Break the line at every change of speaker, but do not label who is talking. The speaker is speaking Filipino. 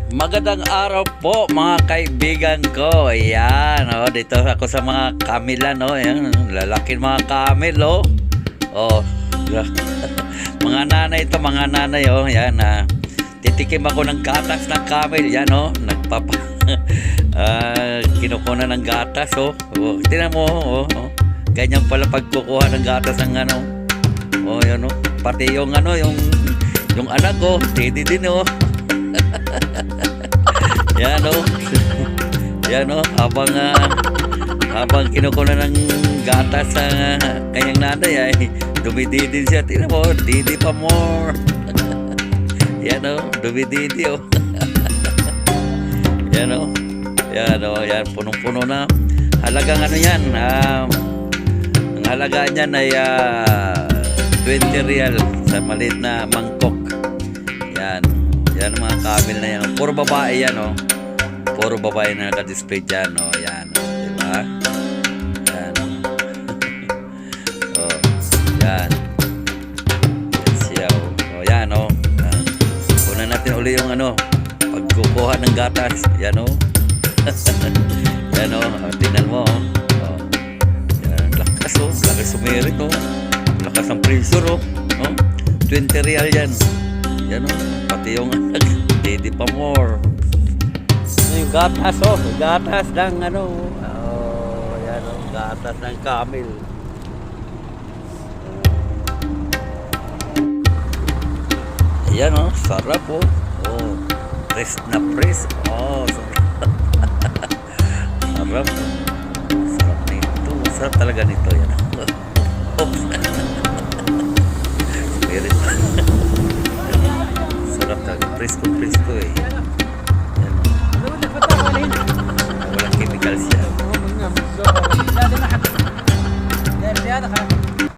Magandang araw po mga kaibigan ko. Ayan, oh, dito ako sa mga kamilan, oh. Ayan, lalaking mga kamil, oh. Oh, mga nanay ito, mga nanay, oh. Ayan, titikim ako ng gatas ng kamil. Yan, oh, kinukuna ng gatas, oh. Oh, tingnan mo, oh, oh. Ganyan pala pagkukuha ng gatas ng ano. Oh, yan, oh. Pati yung ano, yung anak ko, titi din, oh. Yan, oh. Yan, oh. Habang kinukuna ng gatas sa kanyang nanay ay dumididi siya. Tingnan mo, didi pa more. Yan, oh. Dumididi, oh. Yan, oh. Yan, oh. Yan, punong-puno na. Halagang ano yan, ang halaga niyan ay 20 real sa maliit na mangkok. Yan. Yan ang mga kamil na yan. Puro babae yan, oh. Puro babae na naka-display dyan, oh. Yan, oh. Diba? Yan, oh. Oh. Yan. Yan siya, oh. Oh, yan, oh. Yan. Kunan natin uli yung ano, pagkukuha ng gatas. Yan, oh. Yan, oh. Tingnan mo, oh. Oh. Yan. Lakas, oh. Lakas sumirit, oh. Lakas ang pressure, oh. Oh. 20 real yan. Yan, oh. Pati yung didi pa more. Yung gatas, oh. Gatas ng ano. Oh, yan, oh. Gatas ng kamil. Ayan, oh. Sarap, oh. Oh. Press na press. Oh, sarap. Sarap. Sarap nito. Sarap talaga nito. Yan. Oh. Spirit. Sarap talaga. Presko, presko, eh.